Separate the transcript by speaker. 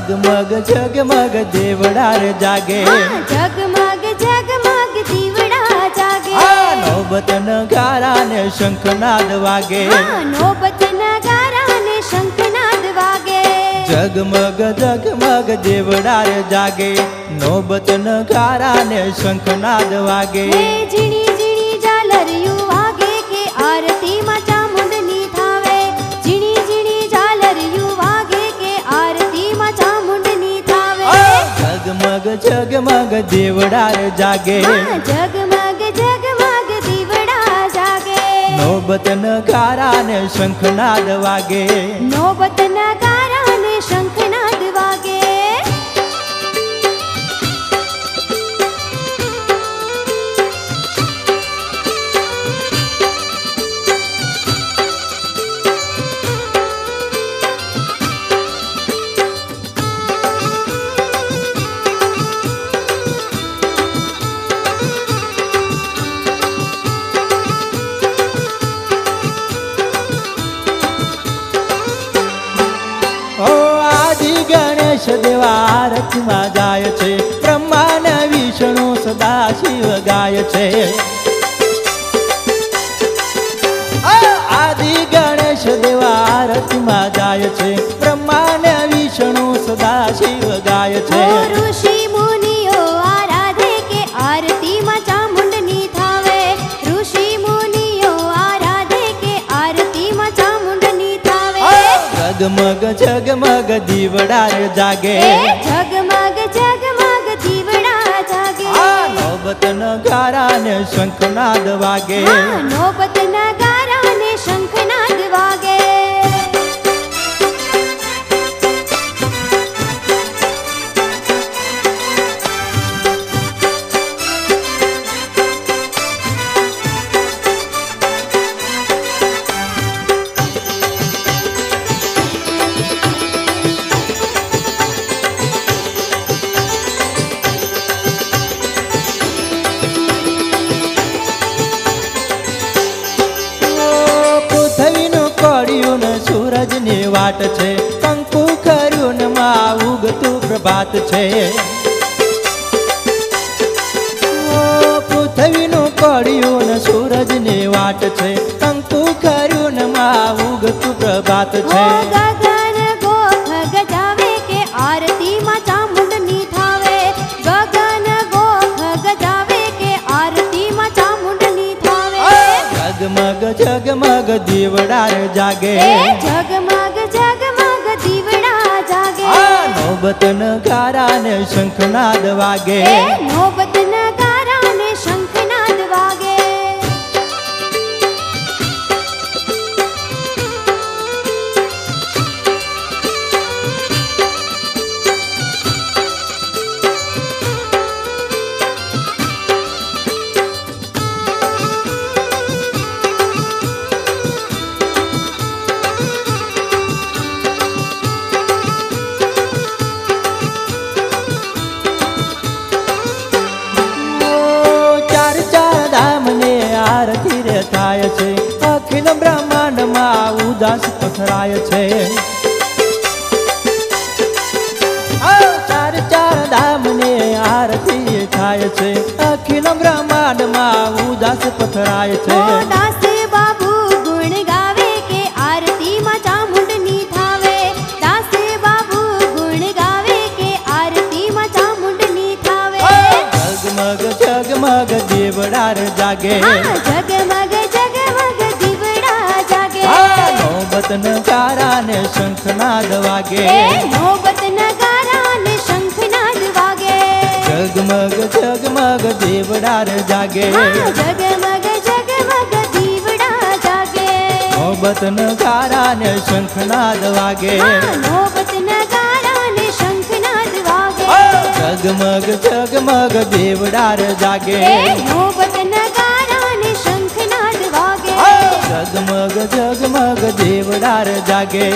Speaker 1: જગમગ જગમગ દેવડા રે જાગે,
Speaker 2: જગમગ જગમગ દીવડા જાગે,
Speaker 1: નોબત નગારા ને શંખનાદ વાગે,
Speaker 2: નોબત નગારા ને શંખનાદ વાગે,
Speaker 1: જગમગ જગમગ દેવડા રે જાગે, નોબત નગારા ને શંખનાદ વાગે,
Speaker 2: ઝીણી ઝીણી ઝાલરિયું વાગે કે આરતીમાં ચામુંડની થાવે, ઝીણી ઝીણી ઝાલરિયું વાગે કે આરતીમાં ચામુંડની થાવે,
Speaker 1: જગમગ જગમગ દેવડા રે જાગે,
Speaker 2: જગમગ જગમગ દીવડા જાગે,
Speaker 1: નોબત નગારા ને શંખનાદ વાગે,
Speaker 2: નોબત નગારા ને શંખનાદ વાગે,
Speaker 1: દેવા આરતીમાં જાય છે, બ્રહ્મા ને વિષ્ણુ સદા શિવ ગાય છે, આદિ ગણેશ દેવા આરતીમાં જાય છે, બ્રહ્મા ને વિષ્ણુ સદા શિવ ગાય છે,
Speaker 2: ઋષિ મુનિઓ આરાધે કે આરતીમાં ચામુંડની થાવે, ઋષિ મુનિઓ આરાધે કે આરતીમાં ચામુંડની થાવે,
Speaker 1: જગમગ જગમગ દીવડા રે જાગે,
Speaker 2: જગમગ જગમગ દીવડા જાગે,
Speaker 1: નોબત નગારા ને શંખનાદ વાગે,
Speaker 2: નોબત નગારા ને શંખનાદ વાગે,
Speaker 1: સૂરજ ની વાટ છે, કંકુ કર્યું ને માં ઉગતું પ્રભાત છે, પૃથ્વીનું પડ્યું ને સૂરજ ની વાટ છે, કંકુ કર્યું ને માં ઉગતું પ્રભાત છે,
Speaker 2: ગગન ગોખ ગજાવે કે આરતીમાં ચામુંડની થાવે, ગગન ગોખ ગજાવે કે આરતીમાં ચામુંડની થાવે,
Speaker 1: જગમગ જગમગ દીવડા રે જાગે,
Speaker 2: જગમગ જગમગ દીવડા જાગે,
Speaker 1: નોબત નગારા ને શંખનાદ વાગે,
Speaker 2: નોબત નગારા ને શંખનાદ વાગે,
Speaker 1: આરતી રે થાય છે, અખિલ બ્રહ્માંડ માં ઉદાસ પથરાય છે, ચાર ચાર ધામ ને આરતી થાય છે, અખિલ બ્રહ્માંડ માં ઉદાસ પથરાય છે,
Speaker 2: દાસે બાબુ ગુણ ગાવે કે આરતીમાં ચામુંડની થાવે, દાસે બાબુ ગુણ ગાવે કે આરતીમાં ચામુંડની થાવે,
Speaker 1: જગમગ જગમગ દેવડા રે જાગે,
Speaker 2: જગમગ જગમગ દીવડા જાગે,
Speaker 1: નોબત નગારા ને શંખનાદ વાગે,
Speaker 2: નોબત નગારા ને શંખનાદ વાગે,
Speaker 1: જગમગ જગમગ દેવડા રે જાગે,
Speaker 2: જગમગ જગમગ દીવડા જાગે,
Speaker 1: નોબત નગારા ને શંખનાદ વાગે,
Speaker 2: નોબત નગારા ને શંખનાદ વાગે,
Speaker 1: જગમગ જગમગ દેવડા રે જાગે,
Speaker 2: નોબત નગારા ને શંખનાદ વાગે,
Speaker 1: જગમગ જગમગ દેવડા રે જાગે.